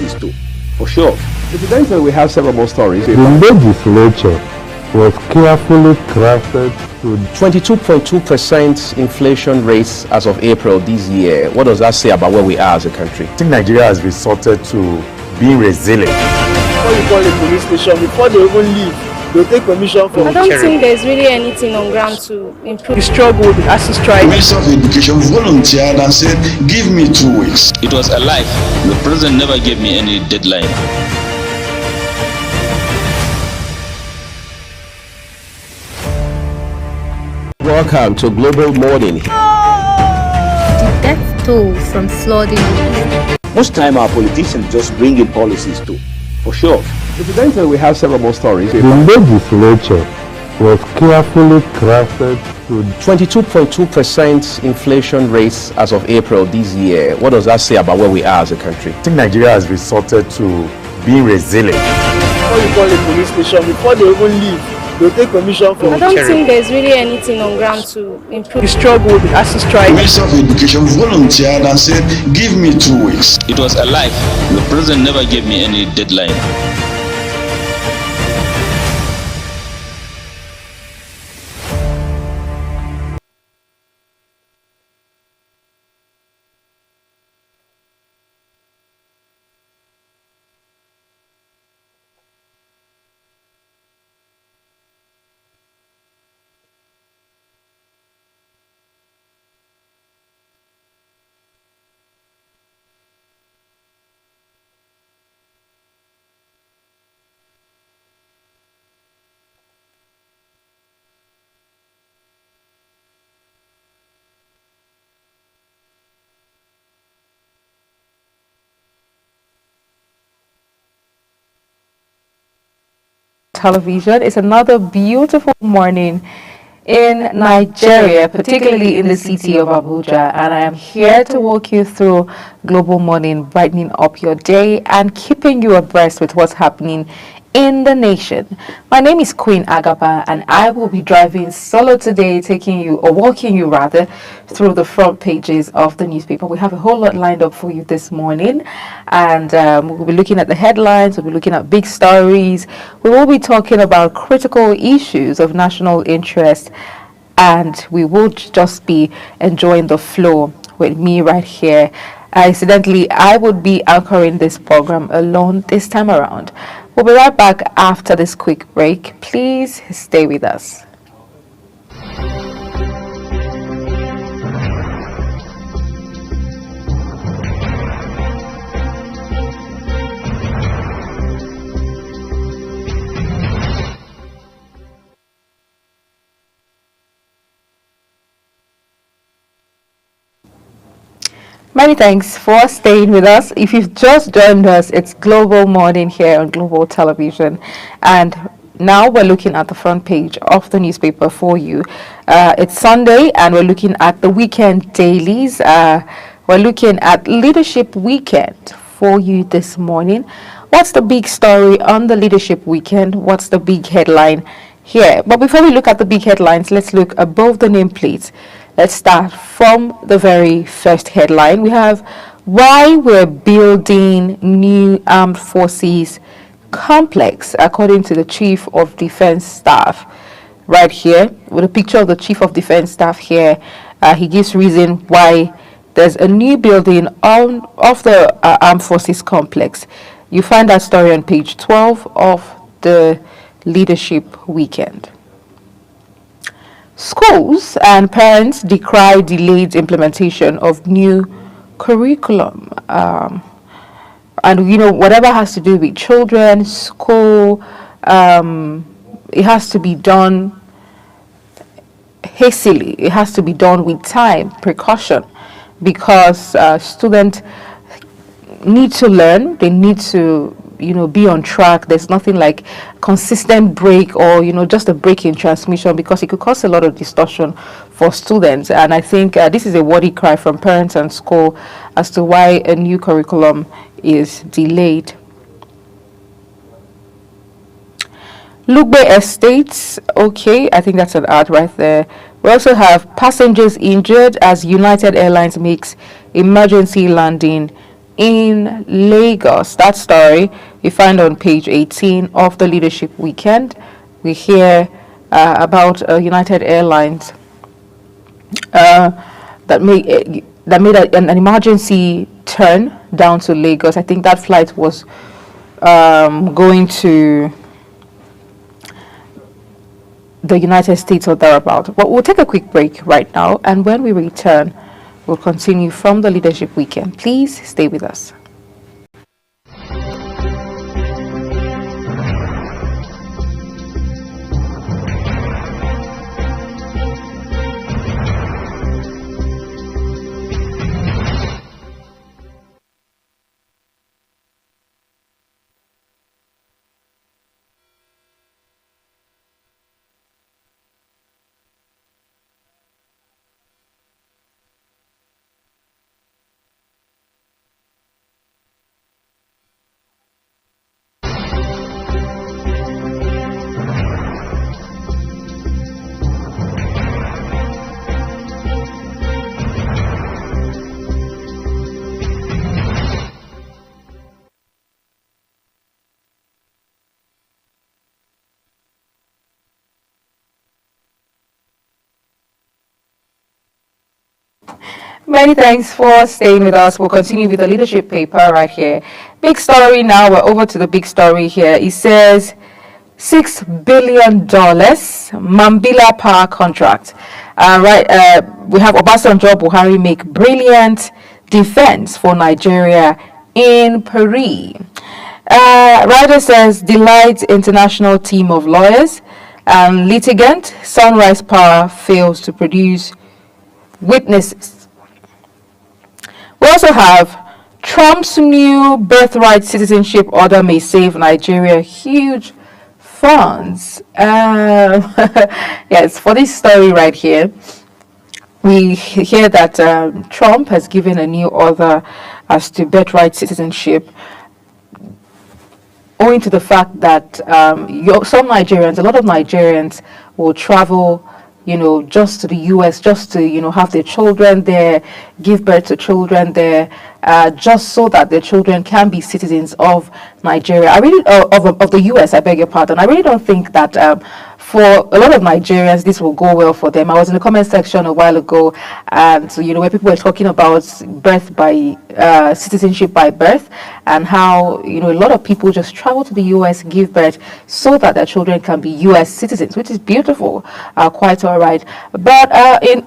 policies too, for sure. Incidentally, we have several more stories. The legislature was carefully crafted to 22.2% inflation rates as of April this year. What does that say about where we are as a country? I think Nigeria has resorted to being resilient. Before you call a police station, before they even leave, they'll take permission from I don't think there's really anything on ground to improve. the struggle, the ASU strike. Minister of Education volunteered and said, give me 2 weeks. It was a lie. The president never gave me any deadline. Welcome to Global Morning. The death toll from flooding. Most time our politicians just bring in policies too, for sure. Incidentally, we have several more stories. The legislature was carefully crafted to 22.2% inflation rates as of April this year. What does that say about where we are as a country? I think Nigeria has resorted to being resilient. Before you call a police station, before they even leave, they'll take permission from I don't think there's really anything on ground to improve. the struggle, the ASU strike. Minister of Education volunteered and said, give me 2 weeks. It was a lie. The president never gave me any deadline. Television. It's another beautiful morning in Nigeria, particularly in the city of Abuja, and I am here to walk you through Global Morning, brightening up your day and keeping you abreast with what's happening in the nation. My name is Queen Agapa, and I will be driving solo today, taking you, or walking you rather, through the front pages of the newspaper. We have a whole lot lined up for you this morning, and we'll be looking at the headlines, we'll be looking at big stories, we will be talking about critical issues of national interest, and we will just be enjoying the flow with me right here. Incidentally, I would be anchoring this program alone this time around. We'll be right back after this quick break. Please stay with us. Many thanks for staying with us. If you've just joined us, it's Global Morning here on Global Television, and now we're looking at the front page of the newspaper for you. It's Sunday, and we're looking at the weekend dailies. We're looking at Leadership Weekend for you this morning. What's the big story on the Leadership Weekend? What's the big headline here? But before we look at the big headlines, let's look above the nameplates. Let's start from the very first headline. We have why we're building new armed forces complex, according to the Chief of Defense Staff. Right here, with a picture of the Chief of Defense Staff here, he gives reason why there's a new building of the Armed Forces complex. You find that story on page 12 of the Leadership Weekend. Schools and parents decry delayed implementation of new curriculum. And, you know, whatever has to do with children, school, it has to be done hastily. It has to be done with time, precaution, because students need to learn. They need to, you know, be on track. There's nothing like consistent break or, you know, just a break in transmission, because it could cause a lot of distortion for students. And I think this is a worthy cry from parents and school as to why a new curriculum is delayed. Lugbe Estates, okay, I think that's an ad right there. We also have passengers injured as United Airlines makes emergency landing in Lagos. That story you find on page 18 of the Leadership Weekend. We hear about United Airlines that made an emergency turn down to Lagos. I think that flight was going to the United States or thereabout. But we'll take a quick break right now, and when we return, we'll continue from the Leadership Weekend. Please stay with us. Many thanks for staying with us. We'll continue with the leadership paper right here. Big story now. We're over to the big story here. It says $6 billion Mambila power contract. We have Obasanjo Buhari make brilliant defense for Nigeria in Paris. Ryder says delights international team of lawyers. Litigant Sunrise Power fails to produce witnesses. We also have Trump's new birthright citizenship order may save Nigeria huge funds. Yes, for this story right here, we hear that Trump has given a new order as to birthright citizenship, owing to the fact that some Nigerians, a lot of Nigerians will travel, just to the U.S., just to, have their children there, give birth to children there, just so that their children can be citizens of Nigeria. Of the U.S., I beg your pardon. I really don't think that for a lot of Nigerians, this will go well for them. I was in the comment section a while ago, and where people were talking about birth by citizenship by birth, and how a lot of people just travel to the U.S., give birth, so that their children can be U.S. citizens, which is beautiful, quite all right. But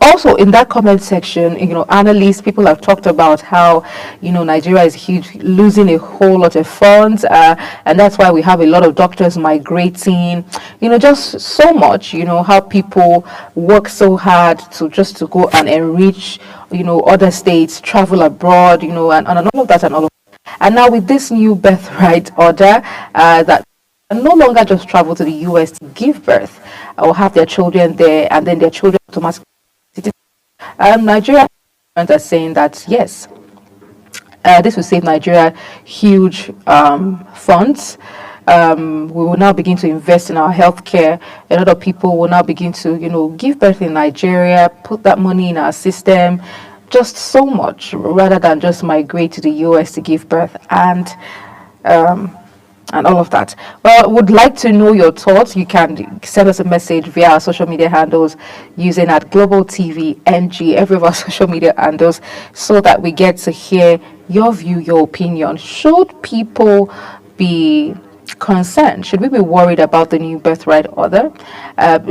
also in that comment section, analysts, people have talked about how Nigeria is huge, losing a whole lot of funds, and that's why we have a lot of doctors migrating. Just so much, how people work so hard to go and enrich, other states, travel abroad, and all of that and all of that. And now with this new birthright order, that no longer just travel to the U.S. to give birth or have their children there, and then their children automatically. Nigeria are saying that yes, this will save Nigeria huge funds. We will now begin to invest in our healthcare. A lot of people will now begin to, give birth in Nigeria, put that money in our system, just so much, rather than just migrate to the U.S. to give birth and all of that. Well, I would like to know your thoughts. You can send us a message via our social media handles using at Global TV NG, every of our social media handles, so that we get to hear your view, your opinion. Should people be concerned? Should we be worried about the new birthright order?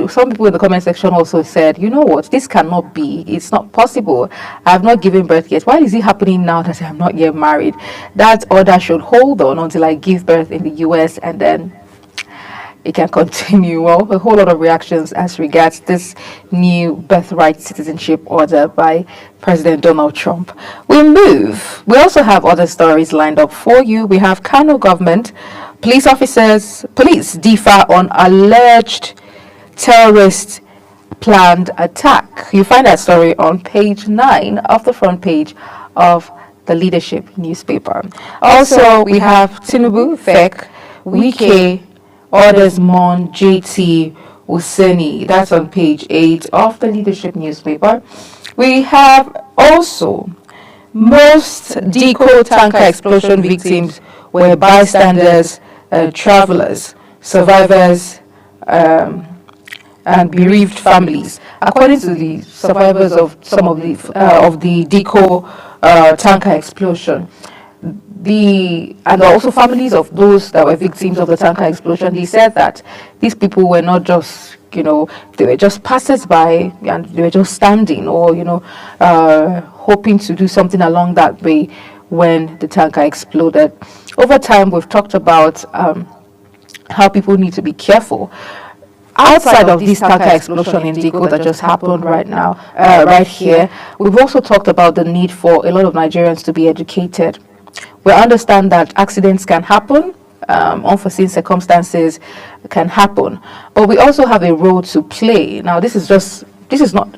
Some people in the comment section also said, what, this cannot be, it's not possible. I have not given birth yet. Why is it happening now that I'm not yet married? That order should hold on until I give birth in the US, and then it can continue. Well, a whole lot of reactions as regards this new birthright citizenship order by President Donald Trump. We move. We also have other stories lined up for you. We have Kano government. Police differ on alleged terrorist planned attack. You find that story on page 9 of the front page of the Leadership newspaper. Also, we have Tinubu, FEC, Wike, orders Mon, JT, Useni. That's on page 8 of the Leadership newspaper. We have also most Deco tanker explosion victims were bystanders, travelers, survivors, and bereaved families. According to the survivors of some of the Deco tanker explosion, and also families of those that were victims of the tanker explosion, they said that these people were not just, they were just passers-by, and they were just standing or, hoping to do something along that way when the tanker exploded. Over time, we've talked about how people need to be careful. Outside of this tanker explosion in Deco that just happened right now, right here, we've also talked about the need for a lot of Nigerians to be educated. We understand that accidents can happen, unforeseen circumstances can happen, but we also have a role to play. Now, this is not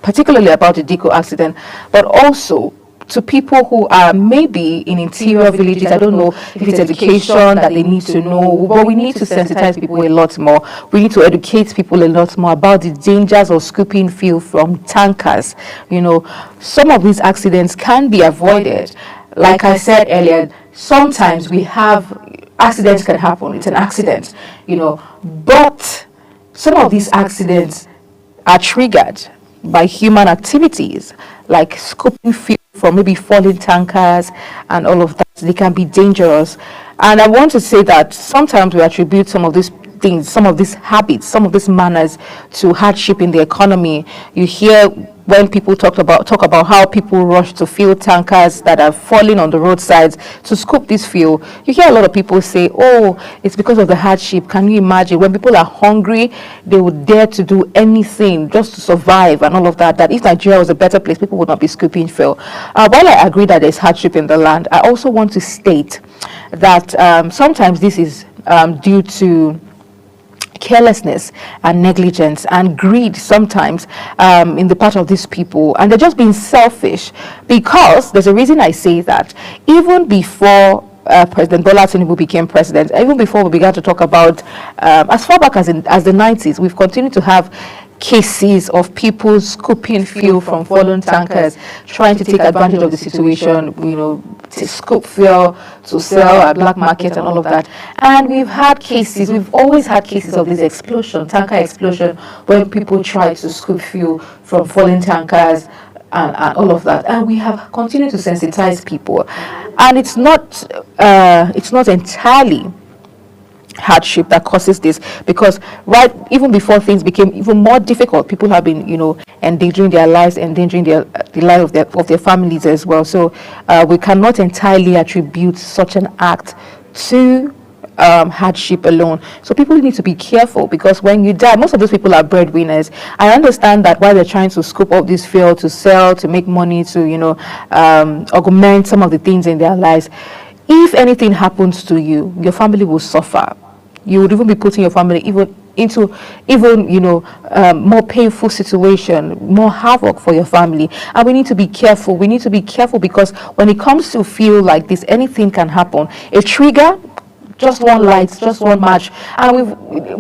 particularly about the Deco accident, but also to people who are maybe in interior villages. I don't know if it's education that they need to know, but we need to sensitize people a lot more. We need to educate people a lot more about the dangers of scooping fuel from tankers. Some of these accidents can be avoided. Like I said earlier, sometimes accidents can happen. It's an accident, but some of these accidents are triggered by human activities, like scooping fuel from maybe falling tankers and all of that. They can be dangerous. And I want to say that sometimes we attribute some of these things, some of these habits, some of these manners to hardship in the economy. You hear when people talk about how people rush to fill tankers that are falling on the roadsides to scoop this fuel. You hear a lot of people say, oh, it's because of the hardship. Can you imagine? When people are hungry, they would dare to do anything just to survive and all of that. That if Nigeria was a better place, people would not be scooping fuel. While I agree that there's hardship in the land, I also want to state that sometimes this is due to carelessness and negligence and greed sometimes in the part of these people, and they're just being selfish. Because there's a reason I say that. Even before President Bola Tinubu became president, even before we began to talk about as far back as the 90s, we've continued to have cases of people scooping fuel from fallen tankers, trying to take advantage of the situation, to scoop fuel to sell at black market and all of that. And we've always had cases of this tanker explosion, when people try to scoop fuel from fallen tankers and all of that. And we have continued to sensitize people. And it's not entirely hardship that causes this, because even before things became even more difficult, people have been endangering their lives, endangering the life of their families as well. So we cannot entirely attribute such an act to hardship alone. So people need to be careful, because when you die, most of those people are breadwinners. I understand that while they're trying to scoop up this fuel to sell, to make money, to augment some of the things in their lives, if anything happens to you, your family will suffer. You would even be putting your family into more painful situation, more havoc for your family. And we need to be careful. We need to be careful, because when it comes to fuel like this, anything can happen. A trigger, just one light, just one match, and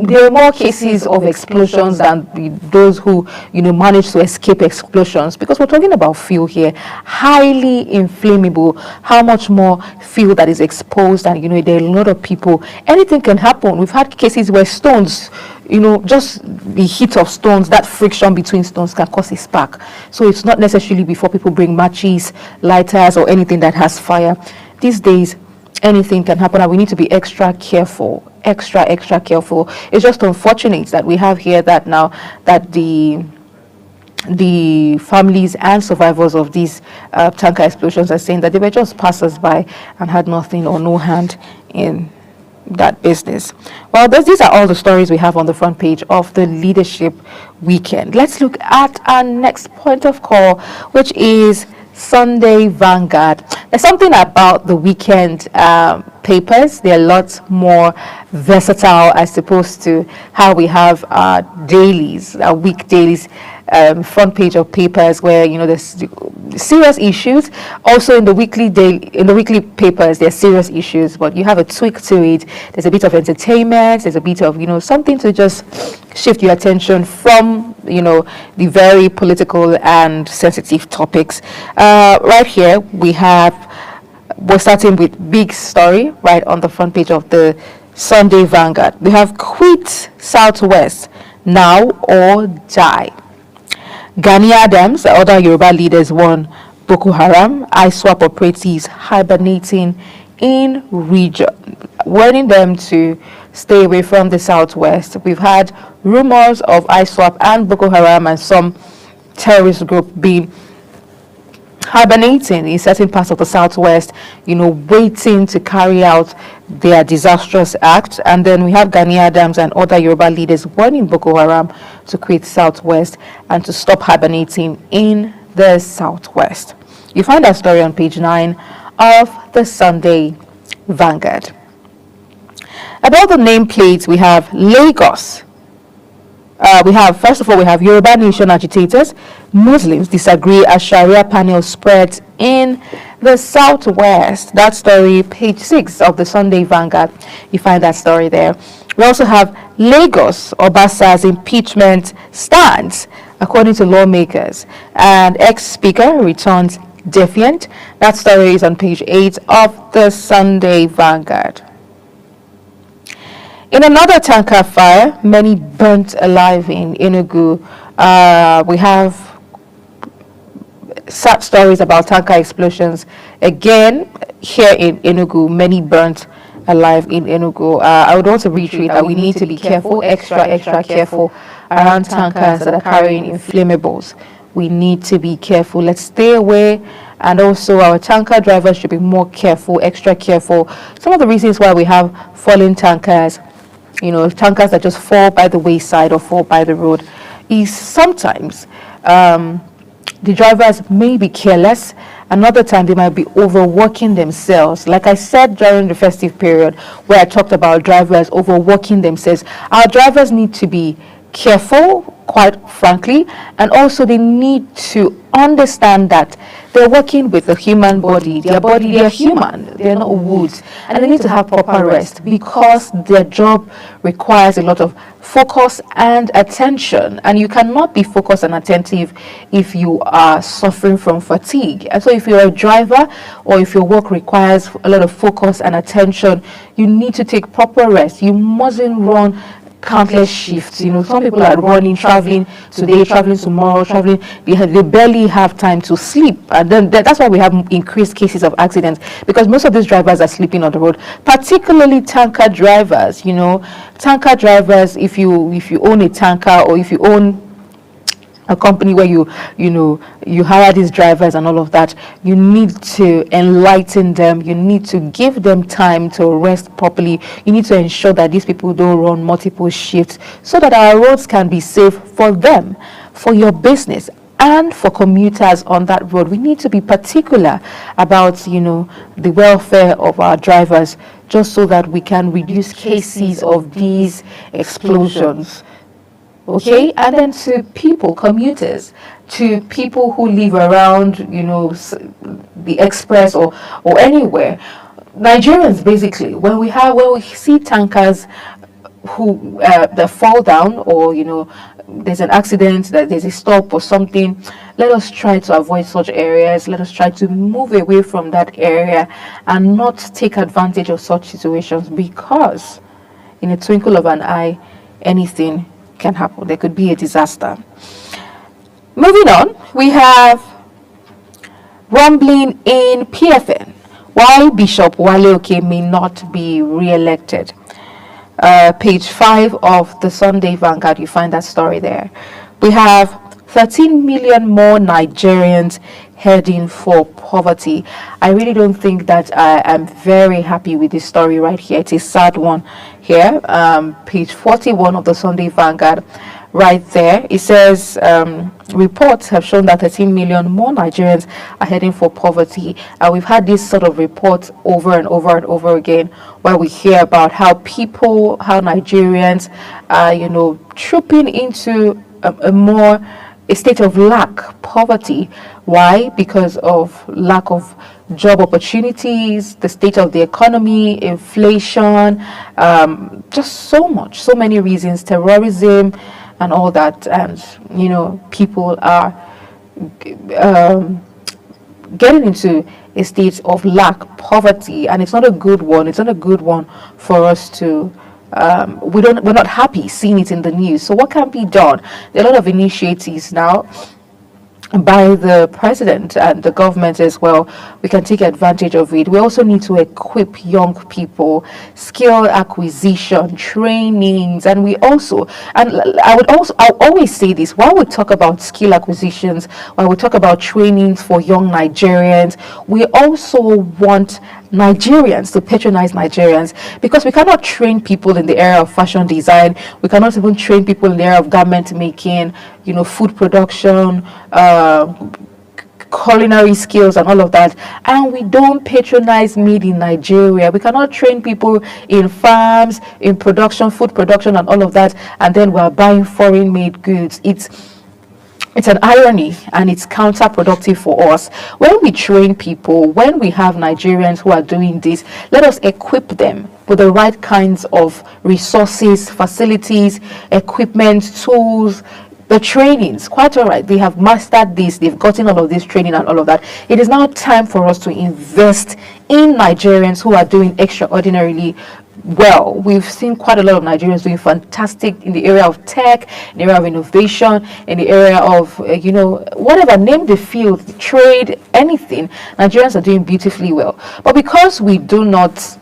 there are more cases of explosions than those who manage to escape explosions, because we're talking about fuel here, highly inflammable. How much more fuel that is exposed, and there are a lot of people. Anything can happen. We've had cases where stones, just the heat of stones, that friction between stones can cause a spark. So it's not necessarily before people bring matches, lighters, or anything that has fire. These days, anything can happen, and we need to be extra careful. Extra careful. It's just unfortunate that we have here that now that the families and survivors of these tanker explosions are saying that they were just passers-by and had nothing or no hand in that business. Well, these are all the stories we have on the front page of the Leadership Weekend. Let's look at our next point of call, which is Sunday Vanguard. There's something about the weekend papers. They're a lot more versatile as opposed to how we have our dailies, our week dailies. front page of papers where there's serious issues. Also in the weekly papers there's serious issues, but you have a tweak to it. There's a bit of entertainment, there's a bit of something to just shift your attention from the very political and sensitive topics. Right here we're starting with big story right on the front page of the Sunday Vanguard. We have quit Southwest now or die. Gani Adams and other Yoruba leaders warn Boko Haram ISWAP operatives hibernating in region, warning them to stay away from the Southwest. We've had rumors of ISWAP and Boko Haram and some terrorist group being hibernating in certain parts of the Southwest, waiting to carry out their disastrous act. And then we have Gani Adams and other Yoruba leaders warning Boko Haram to quit Southwest and to stop hibernating in the Southwest. You find that story on page 9 of the Sunday Vanguard. About the nameplates, we have Lagos. First of all, we have Yoruba Nation agitators. Muslims disagree as Sharia panel spreads in the Southwest. That story, page 6 of the Sunday Vanguard. You find that story there. We also have Lagos Obasa's impeachment stands, according to lawmakers. And ex-speaker returns defiant. That story is on page 8 of the Sunday Vanguard. In another tanker fire, many burnt alive in Enugu. We have sad stories about tanker explosions. Again, here in Enugu, many burnt alive in Enugu. I would also reiterate that we need to be careful, extra careful around tankers that are carrying inflammables. We need to be careful. Let's stay away. And also our tanker drivers should be more careful, extra careful. Some of the reasons why we have fallen tankers, tankers that just fall by the wayside or fall by the road, is sometimes the drivers may be careless. Another time they might be overworking themselves. Like I said during the festive period where I talked about drivers overworking themselves, our drivers need to be careful, quite frankly, and also they need to understand that they're working with a human body. They're human, they're not woods, and they need to have proper rest because their job requires a lot of focus and attention, and you cannot be focused and attentive if you are suffering from fatigue. And so if you're a driver or if your work requires a lot of focus and attention, you need to take proper rest. You mustn't run countless shifts. Some people are running, traveling today, traveling tomorrow, traveling. They barely have time to sleep, and then that's why we have increased cases of accidents, because most of these drivers are sleeping on the road, particularly tanker drivers. Tanker drivers, if you own a tanker or if you own a company where you hire these drivers and all of that, you need to enlighten them. You need to give them time to rest properly. You need to ensure that these people don't run multiple shifts so that our roads can be safe for them, for your business, and for commuters on that road. We need to be particular about the welfare of our drivers, just so that we can reduce cases of these explosions. Okay, and then to people, commuters, to people who live around, the express or anywhere. Nigerians, basically, when we see tankers who that fall down, or there's an accident, that there's a stop or something, let us try to avoid such areas. Let us try to move away from that area and not take advantage of such situations, because in a twinkle of an eye, anything can happen. There could be a disaster. Moving on, we have rumbling in PFN. Why Bishop Wale Oke may not be re-elected. Page 5 of the Sunday Vanguard, you find that story there. We have 13 million more Nigerians heading for poverty. I really don't think that I am very happy with this story right here. It's a sad one here. Page 41 of the Sunday Vanguard, right there. It says reports have shown that 13 million more Nigerians are heading for poverty. And we've had this sort of reports over and over and over again, where we hear about how Nigerians are, trooping into a more a state of lack, poverty. Why? Because of lack of job opportunities, the state of the economy, inflation, just so many reasons, terrorism and all that. And, people are getting into a state of lack, poverty, and it's not a good one. It's not a good one for us to we're not happy seeing it in the news. So what can be done? There are a lot of initiatives now by the president and the government as well. We can take advantage of it. We also need to equip young people, skill acquisition, trainings, and I'll always say this, while we talk about skill acquisitions, while we talk about trainings for young Nigerians, we also want Nigerians to patronize Nigerians, because we cannot train people in the area of fashion design. We cannot even train people in the area of garment making, food production, culinary skills and all of that, and we don't patronize made in Nigeria. We cannot train people in farms, in production, food production and all of that, and then we're buying foreign made goods. It's an irony, and it's counterproductive for us. When we train people, when we have Nigerians who are doing this, let us equip them with the right kinds of resources, facilities, equipment, tools, the trainings. Quite all right, they have mastered this, they've gotten all of this training and all of that. It is now time for us to invest in Nigerians who are doing extraordinarily well. We've seen quite a lot of Nigerians doing fantastic in the area of tech, in the area of innovation, in the area of, whatever, name the field, trade, anything. Nigerians are doing beautifully well. But because we do not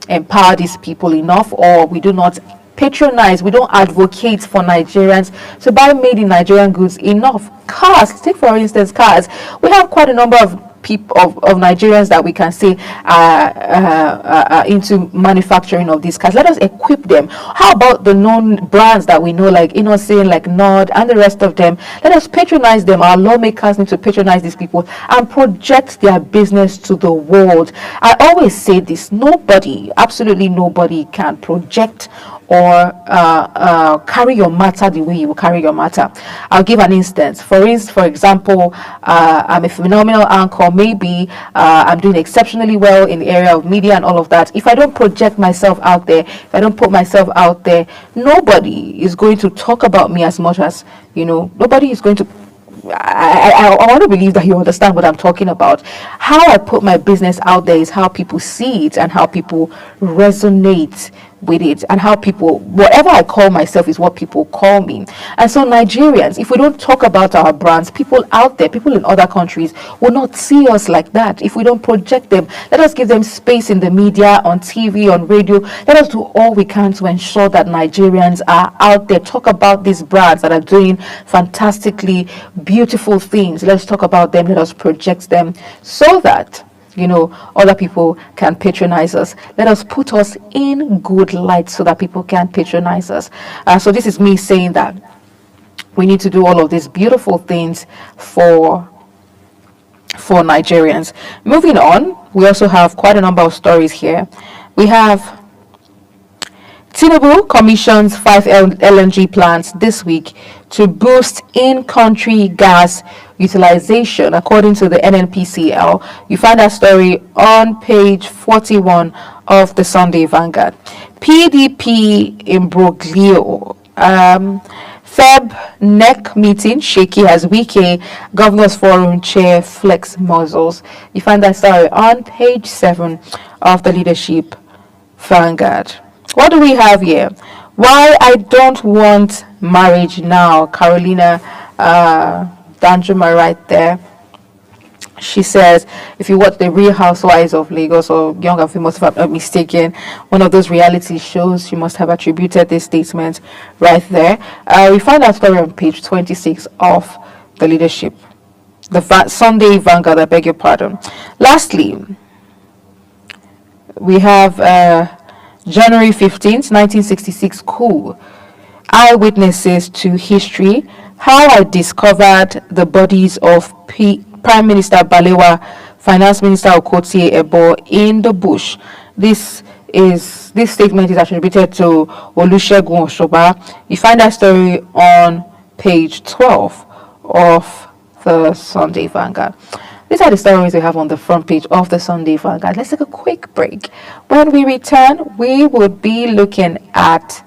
empower these people enough, or we do not patronize, we don't advocate for Nigerians to buy made in Nigerian goods enough. Cars, take for instance cars. We have quite a number of people of Nigerians that we can say are into manufacturing of these cars. Let us equip them. How about the known brands that we know, like Innocent, like Nord, and the rest of them? Let us patronize them. Our lawmakers need to patronize these people and project their business to the world. I always say this: nobody, absolutely nobody, can project or carry your matter the way you will carry your matter. I'll give an instance. For example, I'm a phenomenal anchor. Maybe I'm doing exceptionally well in the area of media and all of that. If I don't project myself out there, if I don't put myself out there, nobody is going to talk about me as much as, nobody is going to. I want to believe that you understand what I'm talking about. How I put my business out there is how people see it and how people resonate with it, and how people, whatever I call myself is what people call me. And so Nigerians, if we don't talk about our brands, people out there, people in other countries will not see us like that. If we don't project them, let us give them space in the media, on TV, on radio. Let us do all we can to ensure that Nigerians are out there. Talk about these brands that are doing fantastically beautiful things. Let's talk about them. Let us project them so that other people can patronize us. Let us put us in good light so that people can patronize us. So this is me saying that we need to do all of these beautiful things for Nigerians. Moving on, we also have quite a number of stories here. We have Tinubu commissions 5 LNG plants this week to boost in-country gas utilization, according to the NNPCL. You find that story on page 41 of the Sunday Vanguard. PDP imbroglio. Feb NEC meeting shaky as Wike Governors Forum chair flex muzzles. You find that story on page 7 of the Leadership Vanguard. What do we have here? Why I don't want marriage now. Carolina Danjuma right there. She says, if you watch the Real Housewives of Lagos or Young and Famous, if I'm not mistaken, one of those reality shows, she must have attributed this statement right there. We find that story on page 26 of the Leadership. The Sunday Vanguard, I beg your pardon. Lastly, we have January 15th, 1966 coup. Eyewitnesses to history. How I discovered the bodies of Prime Minister Balewa, Finance Minister Okotie Ebo in the bush. This statement is attributed to Olusegun Oshoba. You find that story on page 12 of the Sunday Vanguard. These are the stories we have on the front page of the Sunday Vanguard. Let's take a quick break. When we return, we will be looking at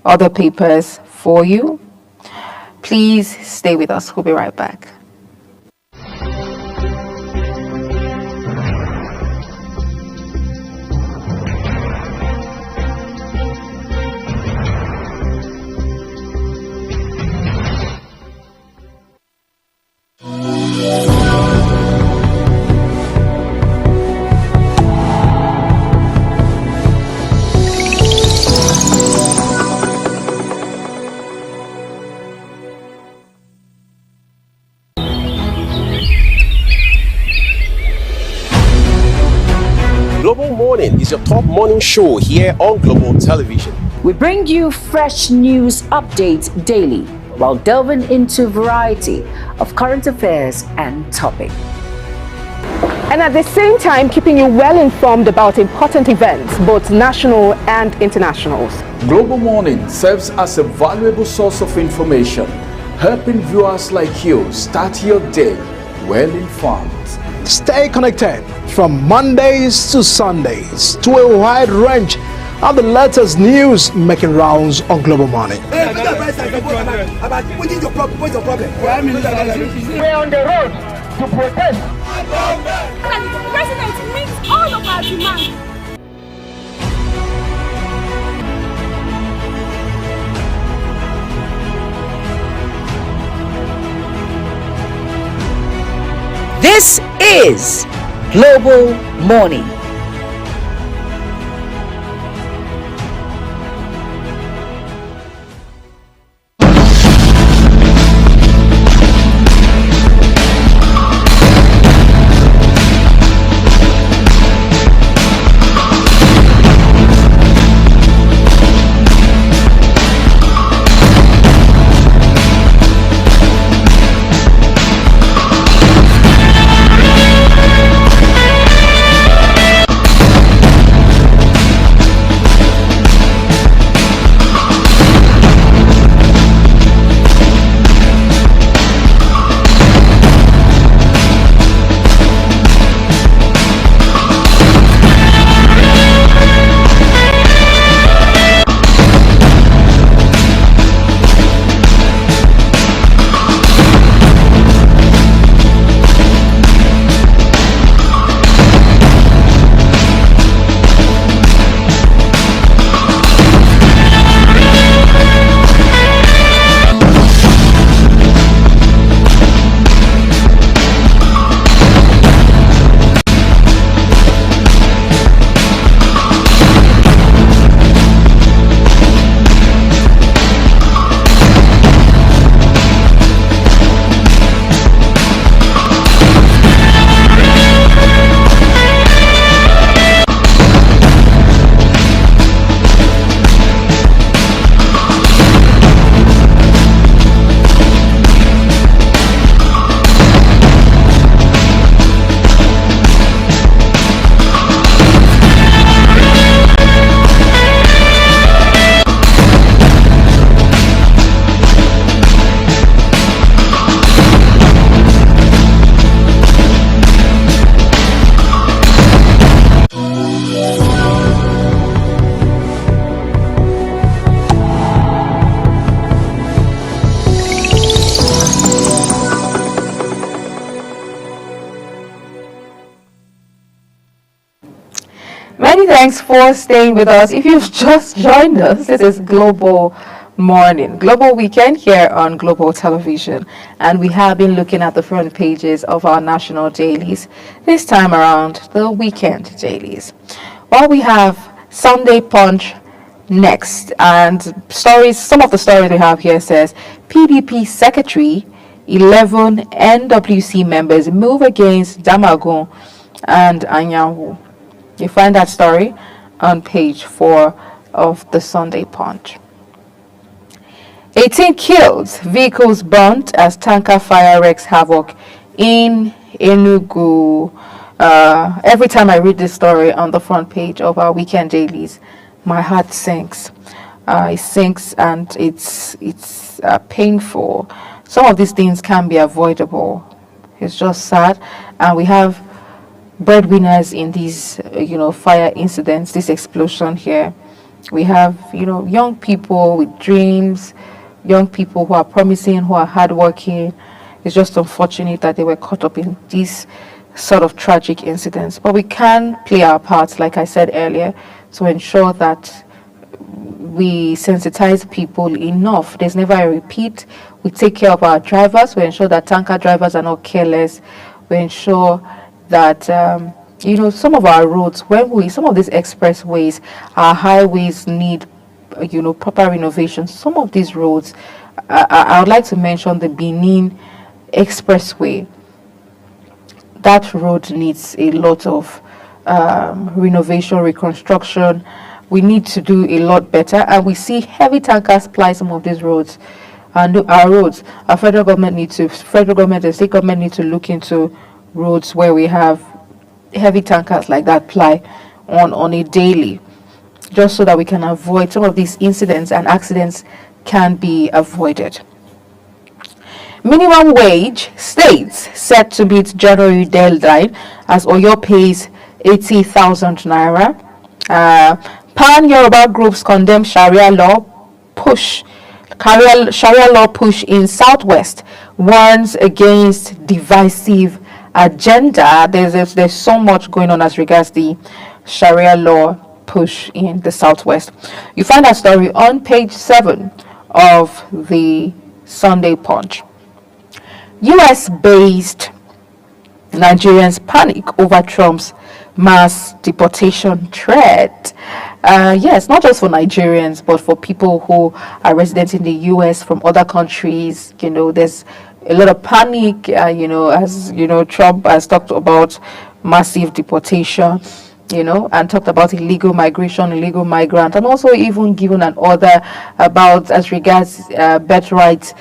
other papers for you. Please stay with us. We'll be right back. Global Morning is your top morning show here on Global Television. We bring you fresh news updates daily while delving into a variety of current affairs and topics. And at the same time, keeping you well informed about important events, both national and internationals. Global Morning serves as a valuable source of information, helping viewers like you start your day well informed. Stay connected from Mondays to Sundays to a wide range of the latest news making rounds on Global Morning. We're on the road to protest. The president meets all of our demands. This is Global Morning. Many thanks for staying with us. If you've just joined us, this is Global Morning, Global Weekend here on Global Television. And we have been looking at the front pages of our national dailies, this time around the weekend dailies. Well, we have Sunday Punch next. And stories, some of the stories we have here says, PDP Secretary, 11 NWC members move against Damagun and Anyanwu. You find that story on page 4 of the Sunday Punch. 18 killed, vehicles burnt as tanker fire wreaks havoc in Enugu. Every time I read this story on the front page of our weekend dailies, my heart sinks. It sinks and it's painful. some of these things can be avoidable. It's just sad, and we have breadwinners in these, fire incidents, this explosion here. We have, young people with dreams, young people who are promising, who are hardworking. It's just unfortunate that they were caught up in these sort of tragic incidents. But we can play our part, like I said earlier, to ensure that we sensitize people enough. There's never a repeat. We take care of our drivers. We ensure that tanker drivers are not careless. We ensure that some of our roads, some of these expressways, our highways need proper renovation. Some of these roads, I would like to mention the Benin Expressway. That road needs a lot of renovation, reconstruction. We need to do a lot better, and we see heavy tankers ply some of these roads. And our roads, our federal government and state government need to look into roads where we have heavy tankers like that ply on a daily, just so that we can avoid some of these incidents and accidents can be avoided. Minimum wage states set to meet January deadline as Oyo pays 80,000 naira. Pan Yoruba groups condemn Sharia law push in Southwest, warns against divisive agenda. There's so much going on as regards the Sharia law push in the Southwest. You find that story on page 7 of the Sunday Punch. US-based Nigerians panic over Trump's mass deportation threat. Yes, not just for Nigerians, but for people who are residents in the US from other countries. There's a lot of panic, as Trump has talked about massive deportation, and talked about illegal migration, illegal migrant, and also even given an order about as regards birthright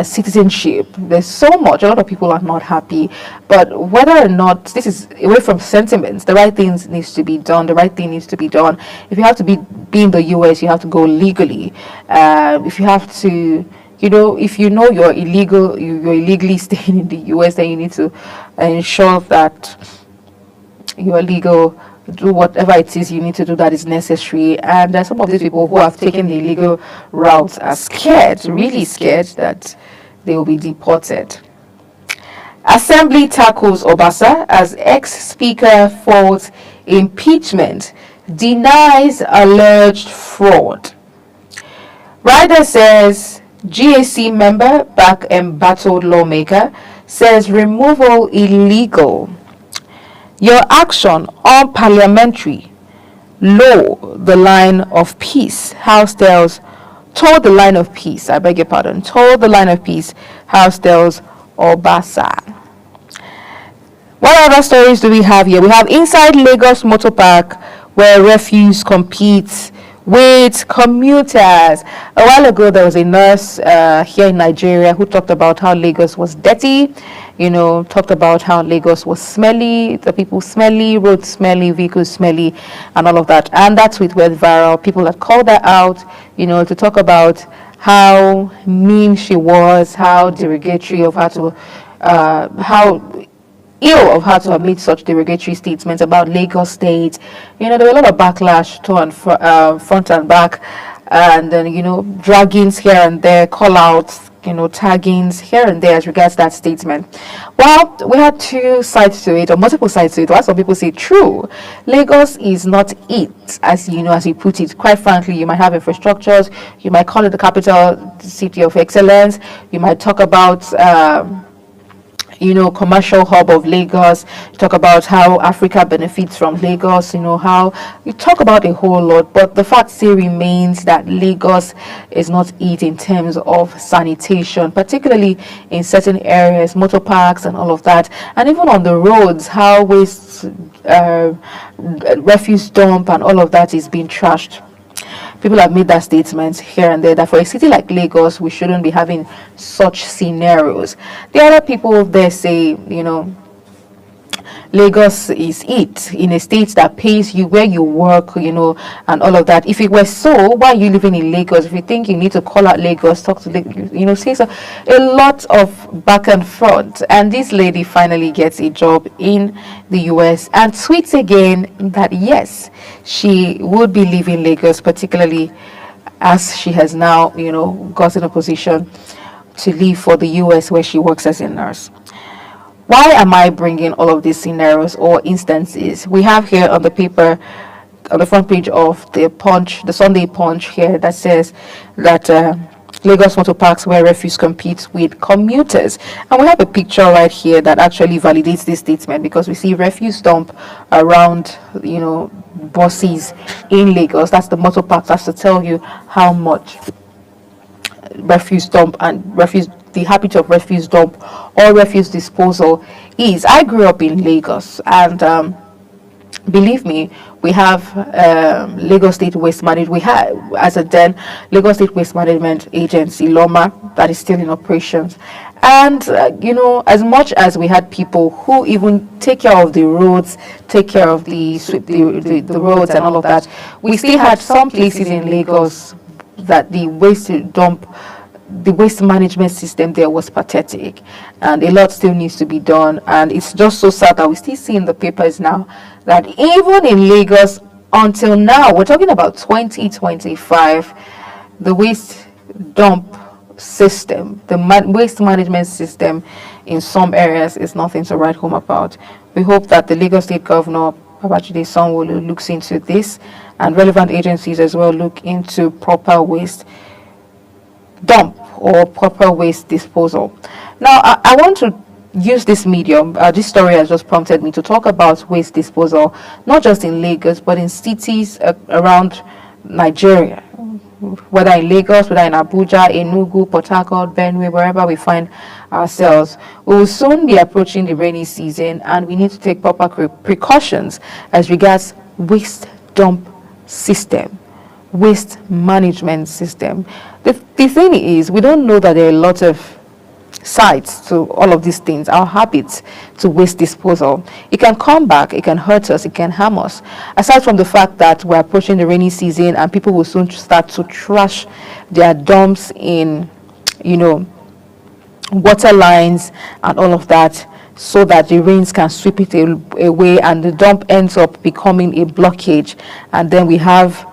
citizenship. There's so much. A lot of people are not happy, but whether or not this is away from sentiments, the right things needs to be done. The right thing needs to be done. If you have to be in the US, you have to go legally. If you have to, if you're illegal, you're illegally staying in the US, then you need to ensure that you are legal. Do whatever it is you need to do that is necessary. And some of these people who have taken the illegal route are scared, really scared, that they will be deported. Assembly tackles Obasa as ex-speaker faults impeachment, denies alleged fraud. Rider says GAC member back embattled lawmaker, says removal illegal. Your action on parliamentary law, the line of peace, House tells, told the line of peace, told the line of peace, House tells Obasa. What other stories do we have here? We have inside Lagos Motor Park, where refuse competes with commuters. A while ago, there was a nurse here in Nigeria who talked about how Lagos was dirty, talked about how Lagos was smelly, the people smelly, roads smelly, vehicles smelly, and all of that. And that tweet went viral. People had called her out, to talk about how mean she was, how derogatory of her to, how ill of her to have made such derogatory statements about Lagos State. There were a lot of backlash to and front and back, and then draggings here and there, call outs, taggings here and there as regards that statement. Well, we had two sides to it, or multiple sides to it. While some people say true, Lagos is not it, as as you put it. Quite frankly, you might have infrastructures, you might call it the capital city of excellence, you might talk about commercial hub of Lagos. You talk about how Africa benefits from Lagos, how you talk about a whole lot, but the fact still remains that Lagos is not it in terms of sanitation, particularly in certain areas, motor parks and all of that, and even on the roads, how waste, refuse dump and all of that is being trashed. People have made that statement here and there that for a city like Lagos, we shouldn't be having such scenarios. The other people there say, Lagos is it, in a state that pays you where you work, and all of that. If it were so, why are you living in Lagos? If you think you need to call out Lagos, talk to Lagos, say so. A lot of back and front. And this lady finally gets a job in the US and tweets again that yes, she would be leaving Lagos, particularly as she has now, gotten a position to leave for the US where she works as a nurse. Why am I bringing all of these scenarios or instances? We have here on the paper, on the front page of the Punch, the Sunday Punch here, that says that Lagos motor parks where refuse competes with commuters. And we have a picture right here that actually validates this statement, because we see refuse dump around, buses in Lagos. That's the motor park. That's to tell you how much refuse dump and the habit of refuse dump or refuse disposal is. I grew up in Lagos, and believe me, we have Lagos State Waste Management. We have, as a then, Lagos State Waste Management Agency, LOMA, that is still in operations. And, as much as we had people who even take care of the roads, take care of the roads and all of that, we still had some places in Lagos that the waste management system there was pathetic, and a lot still needs to be done. And it's just so sad that we still see in the papers now that even in Lagos, until now, we're talking about 2025, the waste dump system, the waste management system in some areas is nothing to write home about. We hope that the Lagos State Governor, Babajide Sanwo-Olu, looks into this, and relevant agencies as well look into proper waste dump or proper waste disposal. Now, I want to use this medium, this story has just prompted me to talk about waste disposal, not just in Lagos, but in cities around Nigeria, whether in Lagos, whether in Abuja, Enugu, Port Harcourt, Benue, wherever we find ourselves. We will soon be approaching the rainy season, and we need to take proper precautions as regards waste dump system, waste management system. The thing is, we don't know that there are a lot of sides to all of these things, our habits to waste disposal. It can come back, it can hurt us, it can harm us. Aside from the fact that we're approaching the rainy season and people will soon start to trash their dumps in, water lines and all of that, so that the rains can sweep it away and the dump ends up becoming a blockage, and then we have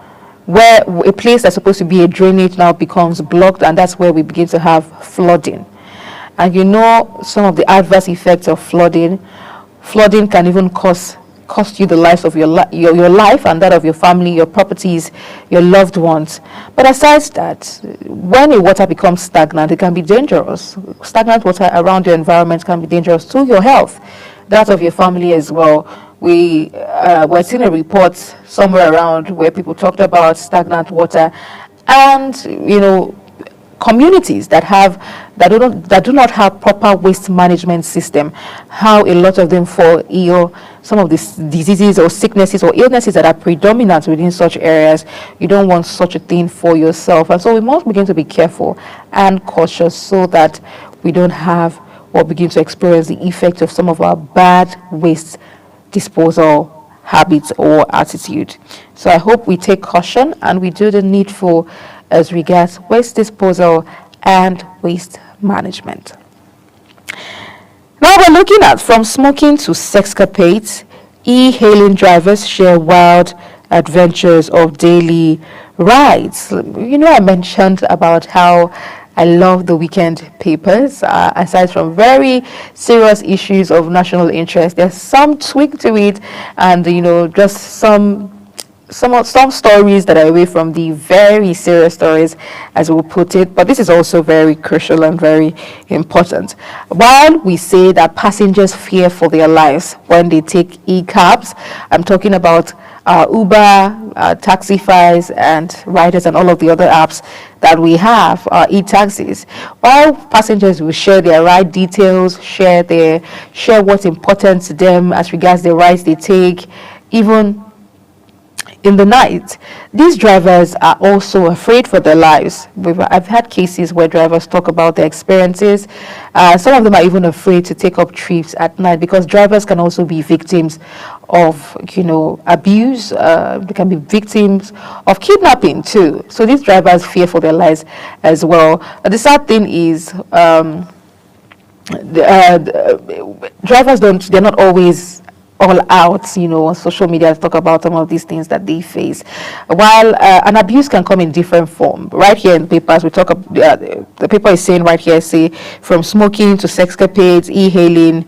where a place that's supposed to be a drainage now becomes blocked, and that's where we begin to have flooding. And some of the adverse effects of flooding can even cost you the lives of your life and that of your family, your properties, your loved ones. But aside that, when a water becomes stagnant, it can be dangerous. Stagnant water around your environment can be dangerous to your health, that of your family as well. We're seeing a report somewhere around where people talked about stagnant water, and communities that do not have proper waste management system, how a lot of them fall ill, some of these diseases or sicknesses or illnesses that are predominant within such areas. You don't want such a thing for yourself, and so we must begin to be careful and cautious so that we don't have or begin to experience the effect of some of our bad waste disposal habits or attitude. So I hope we take caution and we do the needful as regards waste disposal and waste management. Now we're looking at from smoking to sexcapades, e-hailing drivers share wild adventures of daily rides. I mentioned about how I love the weekend papers. Aside from very serious issues of national interest, there's some tweak to it, and just some stories that are away from the very serious stories, as we'll put it. But this is also very crucial and very important. While we say that passengers fear for their lives when they take e-cabs, I'm talking about Uber, Taxify, and Riders, and all of the other apps that we have, e-taxis. While passengers will share their ride details, share what's important to them as regards the rides they take, even in the night, these drivers are also afraid for their lives. I've had cases where drivers talk about their experiences. Some of them are even afraid to take up trips at night because drivers can also be victims of, abuse. They can be victims of kidnapping too. So these drivers fear for their lives as well. The sad thing is, drivers they're not always all out, on social media to talk about some of these things that they face. While an abuse can come in different form. Right here in the papers, we talk about, the paper is saying right here, say, from smoking to sexcapades, e-hailing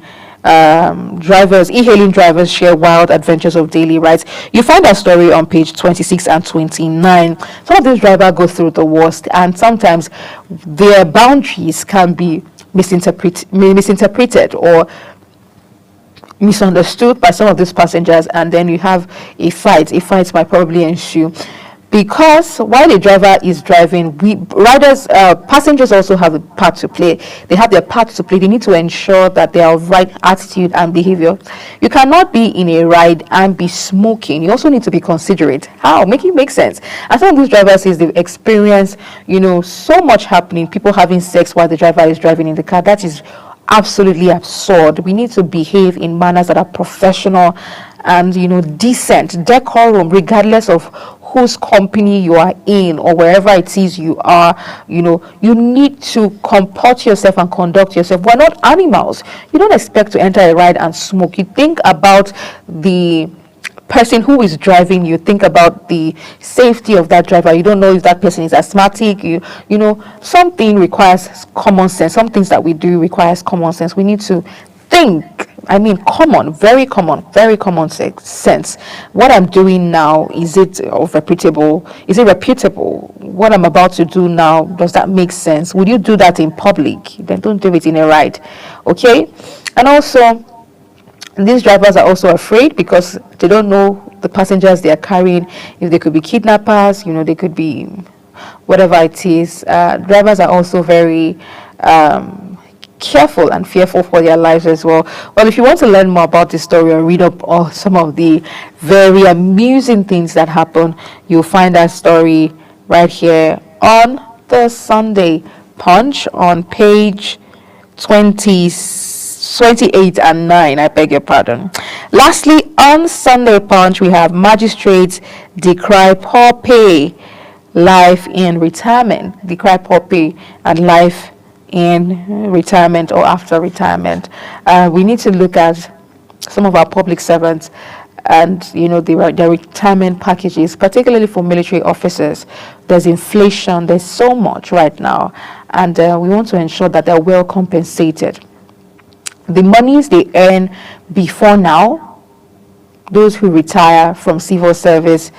drivers share wild adventures of daily rides. You find that story on page 26 and 29. Some of these drivers go through the worst, and sometimes their boundaries can be misinterpreted or misunderstood by some of these passengers, and then you have a fight might probably ensue, because while the driver is driving, passengers also have a part to play. They have their part to play. They need to ensure that they are of right attitude and behavior. You cannot be in a ride and be smoking. You also need to be considerate. How? Make it make sense. And some of these drivers they've experienced, so much happening, people having sex while the driver is driving in the car. That is absolutely absurd. We need to behave in manners that are professional and decent, decorum, regardless of whose company you are in or wherever it is you are. You need to comport yourself and conduct yourself. We're not animals. You don't expect to enter a ride and smoke. You think about the person who is driving. You think about the safety of that driver. You don't know if that person is asthmatic. Something requires common sense. Some things that we do requires common sense. We need to think. Very common sense. What I'm doing now, is it reputable? Is it reputable? What I'm about to do now, does that make sense? Would you do that in public? Then don't do it in a ride. Okay? And also, these drivers are also afraid because they don't know the passengers they are carrying. If they could be kidnappers, they could be whatever it is. Drivers are also very careful and fearful for their lives as well. Well, if you want to learn more about this story or read up on some of the very amusing things that happen, you'll find that story right here on the Sunday Punch on page 28 and 9. I beg your pardon. Lastly, on Sunday Punch, we have magistrates decry poor pay, life in retirement. Decry poor pay and life in retirement or after retirement. We need to look at some of our public servants and their retirement packages, particularly for military officers. There's inflation, there's so much right now, and we want to ensure that they're well compensated. The monies they earn before now, those who retire from civil service,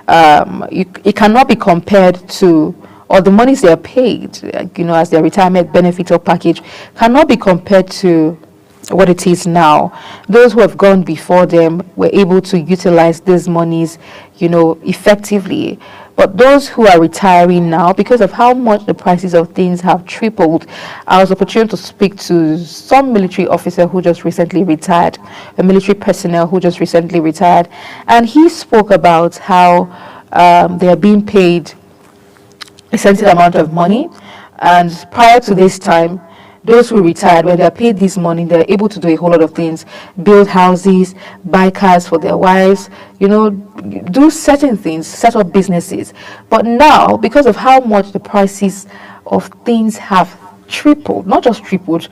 it cannot be compared to, or the monies they are paid, as their retirement benefit or package, cannot be compared to what it is now. Those who have gone before them were able to utilize these monies, effectively. But those who are retiring now, because of how much the prices of things have tripled, I was opportune to speak to some military officer who just recently retired, a military personnel who just recently retired, and he spoke about how they are being paid a certain amount of money, and prior to this time, those who retired, when they're paid this money, they're able to do a whole lot of things, build houses, buy cars for their wives, do certain things, set up businesses. But now, because of how much the prices of things have tripled, not just tripled,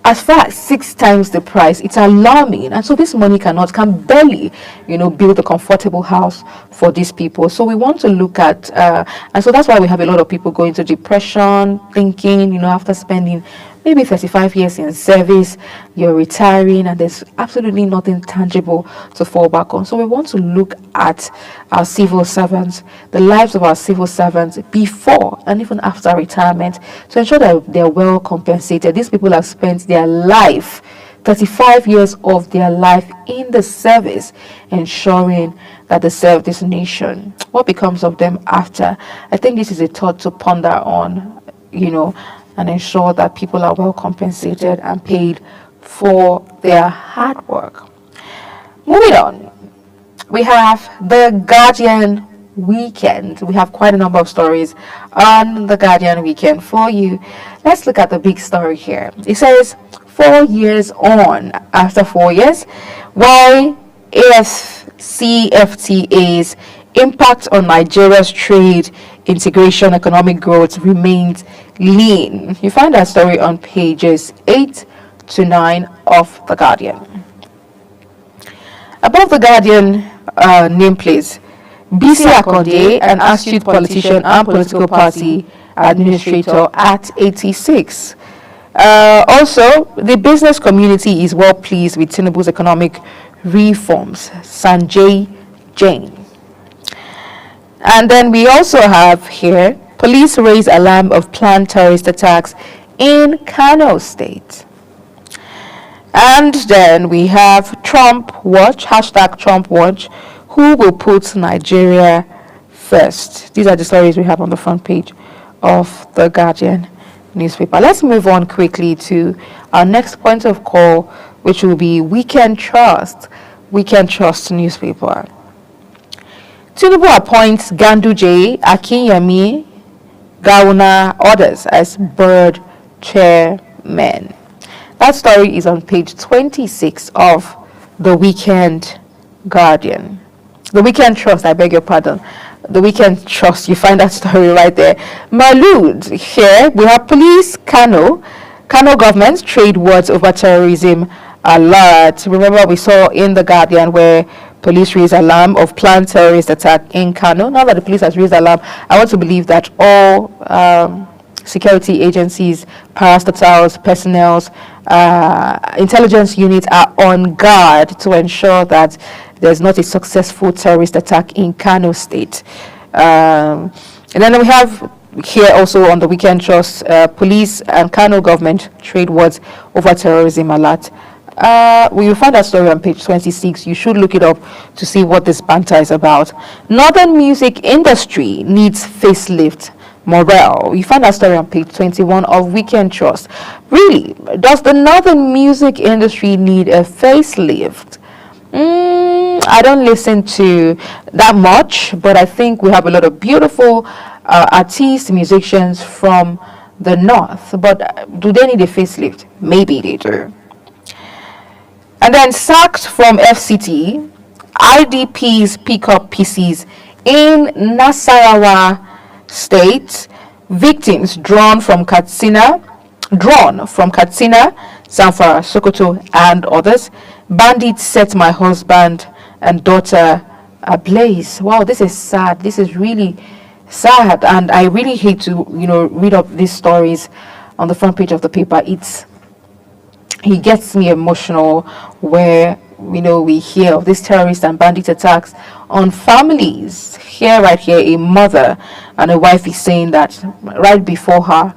as far as 6 times the price, it's alarming. And so this money can barely, build a comfortable house for these people. So we want to look at, and so that's why we have a lot of people going to depression, thinking, after spending maybe 35 years in service, you're retiring and there's absolutely nothing tangible to fall back on. So we want to look at our civil servants, the lives of our civil servants before and even after retirement, to ensure that they're well compensated. These people have spent their life, 35 years of their life in the service, ensuring that they serve this nation. What becomes of them after? I think this is a thought to ponder on, and ensure that people are well compensated and paid for their hard work. Moving on, we have the Guardian weekend. We have quite a number of stories on the Guardian weekend for you. Let's look at the big story here. It says 4 years on, after 4 years, why AfCFTA's impact on Nigeria's trade, integration, economic growth remains lean. You find that story on pages 8 to 9 of the Guardian. Above the Guardian nameplates, BC Akonde, an astute politician and political party administrator at 86. Also, the business community is well pleased with Tinubu's economic reforms. Sanjay Jain. And then we also have here, police raise alarm of planned terrorist attacks in Kano State. And then we have Trump Watch, hashtag Trump Watch, who will put Nigeria first. These are the stories we have on the front page of the Guardian newspaper. Let's move on quickly to our next point of call, which will be Weekend Trust newspaper. Tinubu appoints Ganduje, Akinyemi, Gauna, others as board chairmen. That story is on page 26 of the Weekend Guardian. The Weekend Trust, I beg your pardon. The Weekend Trust, you find that story right there. Malud, here we have police, Kano government, trade words over terrorism alert. Remember we saw in the Guardian where police raised alarm of planned terrorist attack in Kano. Now that the police has raised alarm, I want to believe that all security agencies, parastatals, personnel, intelligence units are on guard to ensure that there's not a successful terrorist attack in Kano State. And then we have here also on the Weekend Trust, police and Kano government trade words over terrorism alert. We will find that story on page 26. You should look it up to see what this banter is about. Northern music industry needs facelift. Morale. You find that story on page 21 of Weekend Trust. Really, does the Northern music industry need a facelift? I don't listen to that much, but I think we have a lot of beautiful artists, musicians from the North. But do they need a facelift? Maybe they do. And then sacked from FCT, IDPs pick up PCs in Nasarawa State. Victims drawn from Katsina, Zamfara, Sokoto, and others. Bandits set my husband and daughter ablaze. Wow, this is sad. This is really sad, and I really hate to, read up these stories on the front page of the paper. It gets me emotional where we hear of these terrorist and bandit attacks on families. Right here, a mother and a wife is saying that right before her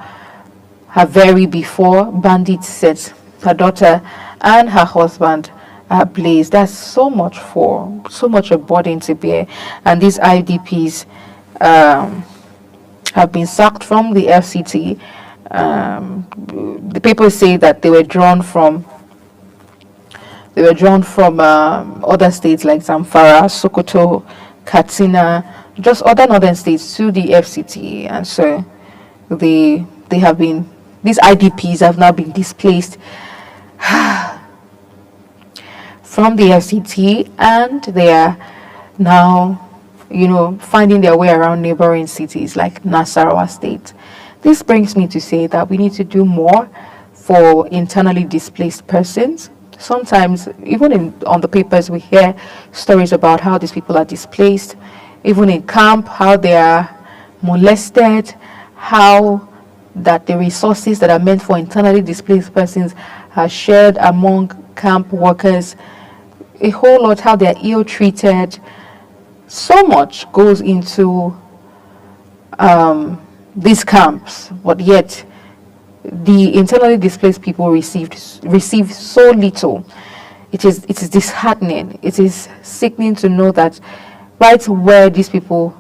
very before, bandits set her daughter and her husband ablaze. That's so much a burden to bear. And these IDPs have been sacked from the FCT. The papers say that they were drawn from other states like Zamfara, Sokoto, Katsina, just other northern states to the FCT, and so these IDPs have now been displaced from the FCT, and they are now finding their way around neighboring cities like Nasarawa State. This brings me to say that we need to do more for internally displaced persons. Sometimes, even on the papers, we hear stories about how these people are displaced, even in camp, how they are molested, how that the resources that are meant for internally displaced persons are shared among camp workers, a whole lot, how they are ill-treated. So much goes into these camps, but yet the internally displaced people receive so little. It is disheartening. It is sickening to know that right where these people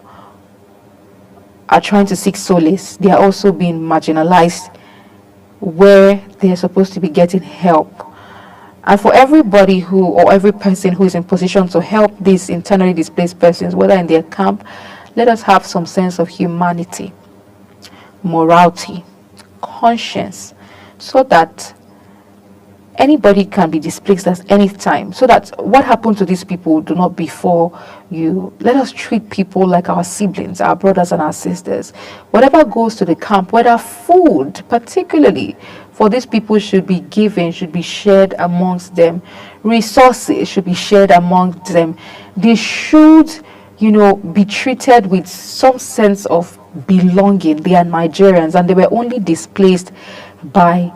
are trying to seek solace, they are also being marginalized where they are supposed to be getting help. And for everybody who, or every person who is in position to help these internally displaced persons, whether in their camp, let us have some sense of humanity, morality, conscience, so that anybody can be displaced at any time, so that what happened to these people do not befall you. Let us treat people like our siblings, our brothers and our sisters. Whatever goes to the camp, whether food particularly for these people, should be given, should be shared amongst them. Resources should be shared amongst them. They should, be treated with some sense of belonging. They are Nigerians, and they were only displaced by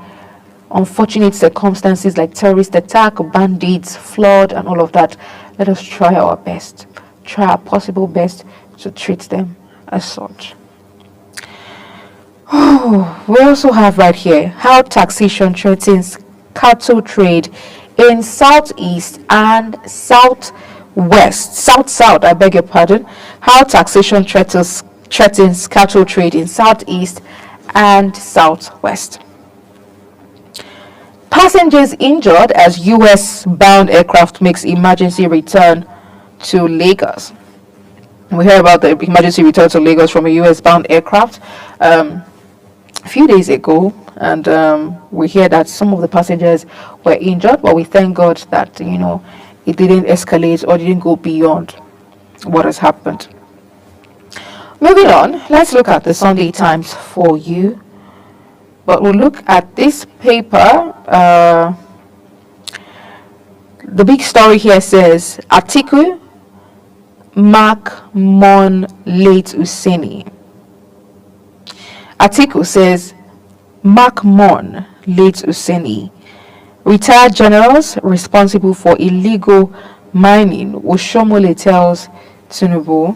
unfortunate circumstances like terrorist attack, bandits, flood, and all of that. Let us try our best, try our possible best to treat them as such. We also have right here how taxation threatens cattle trade in southeast and south, I beg your pardon. How taxation threatens cattle trade in southeast and southwest. Passengers injured as US-bound aircraft makes emergency return to Lagos. We heard about the emergency return to Lagos from a US-bound aircraft a few days ago, and we hear that some of the passengers were injured, but we thank God that it didn't escalate or didn't go beyond what has happened. Moving on, let's look at the Sunday Times for you. But we'll look at this paper. The big story here says, Atiku, Mark Mon late Useni. Atiku says, Mark Mon late Useni. Retired generals responsible for illegal mining, Oshomole tells Tinubu.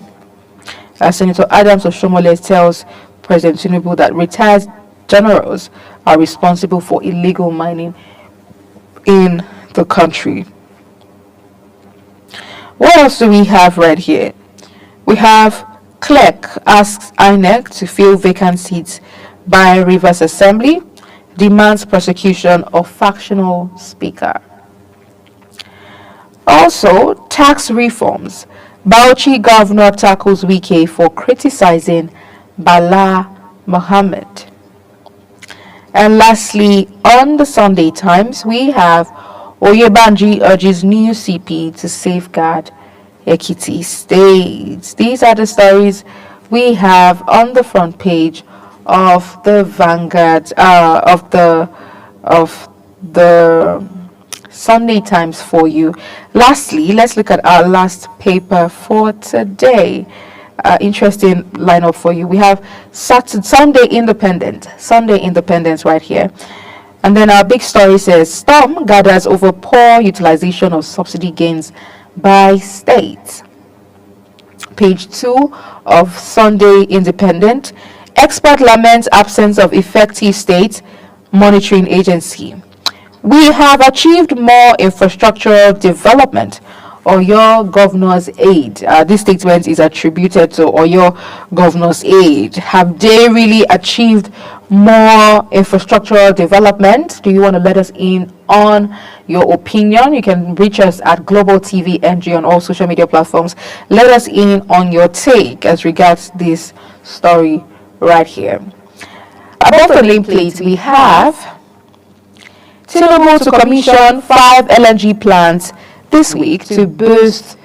Senator Adams Oshomole tells President Tinubu that retired generals are responsible for illegal mining in the country. What else do we have right here? We have Clerk asks INEC to fill vacant seats by Rivers Assembly, demands prosecution of factional speaker. Also, tax reforms. Bauchi governor tackles Wike for criticizing Bala Mohammed. And lastly, on the Sunday Times, we have Oyebanji urges new CP to safeguard Ekiti State. These are the stories we have on the front page of the Vanguard, of the Sunday Times for you. Lastly, let's look at our last paper for today. Interesting lineup for you. We have Sunday Independence right here. And then our big story says, Storm gathers over poor utilization of subsidy gains by states. Page 2 of Sunday Independent. Expert laments absence of effective state monitoring agency. We have achieved more infrastructural development. Oyo Governor's Aid. This statement is attributed to Oyo Governor's Aid. Have they really achieved more infrastructural development? Do you want to let us in on your opinion? You can reach us at Global TV NG on all social media platforms. Let us in on your take as regards this story right here. Above the nameplate, we have Tinubu to commission 5 LNG plants this week to boost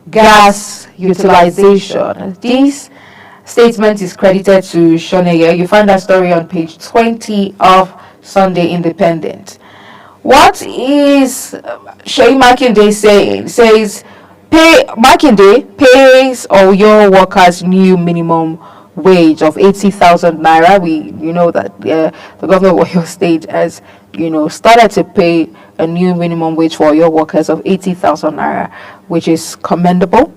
gas utilization. This statement is credited to Shoneye. You find that story on page 20 of Sunday Independent. What is Sheyi Makinde saying? Says, Makinde pays all your workers new minimum wage of 80,000 naira. You know that the governor of your state has started to pay a new minimum wage for your workers of 80,000 naira, which is commendable.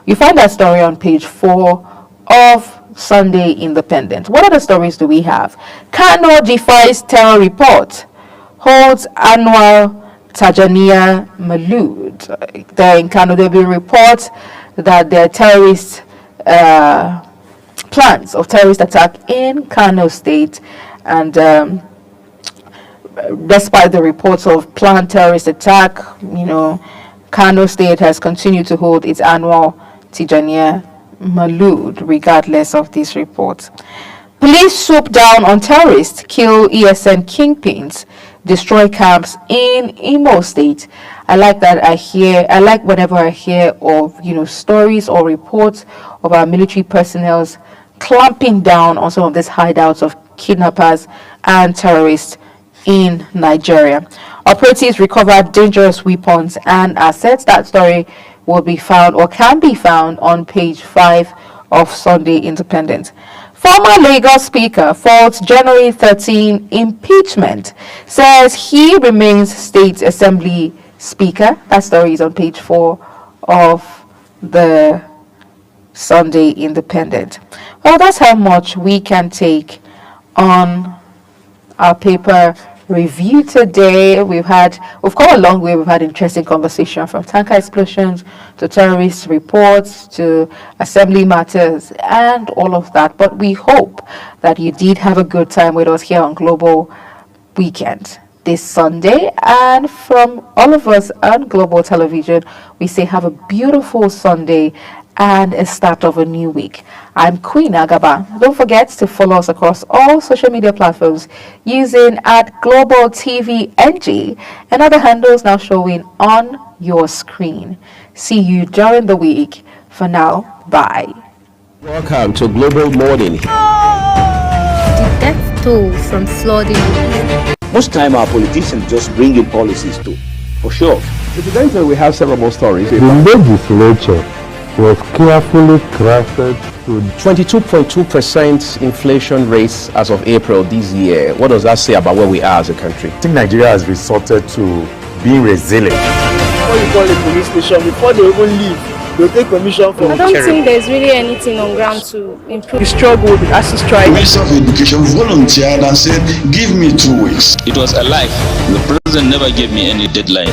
You find that story on page 4 of Sunday Independent. What other stories do we have? Kano defies terror report, holds annual Tajania Malud. There in Kano, there will be reports that there are terrorist plans of terrorist attack in Kano State, and despite the reports of planned terrorist attack, Kano State has continued to hold its annual Tijaniya Maulud regardless of these reports. Police swoop down on terrorists, kill ESN kingpins, destroy camps in Imo State. I like whenever I hear of stories or reports of our military personnel clamping down on some of these hideouts of kidnappers and terrorists in Nigeria. Operatives recovered dangerous weapons and assets. That story will be found or can be found on page 5 of Sunday Independent. Former Lagos Speaker faults January 13 impeachment, says he remains State Assembly Speaker. That story is on page 4 of the Sunday Independent. Well, that's how much we can take on our paper review today. We've come a long way. We've had interesting conversation, from tanker explosions to terrorist reports to assembly matters and all of that. But we hope that you did have a good time with us here on Global Weekend this Sunday. And from all of us on Global Television, we say have a beautiful Sunday and a start of a new week. I'm Queen Agaba. Don't forget to follow us across all social media platforms using @GlobalTVNG and other handles now showing on your screen. See you during the week. For now, bye. Welcome to Global Morning. The death toll from flooding. Most time our politicians just bring in policies too, for sure. Today we have several more stories. The legislature was carefully crafted to 22.2% inflation rates as of April this year. What does that say about where we are as a country? I think Nigeria has resorted to being resilient. Before you call the police station, before they even leave, they'll take permission from I don't think there's really anything on ground to improve. the struggle with ASU strike. Minister of Education volunteered and said, give me 2 weeks. It was a lie. The president never gave me any deadline.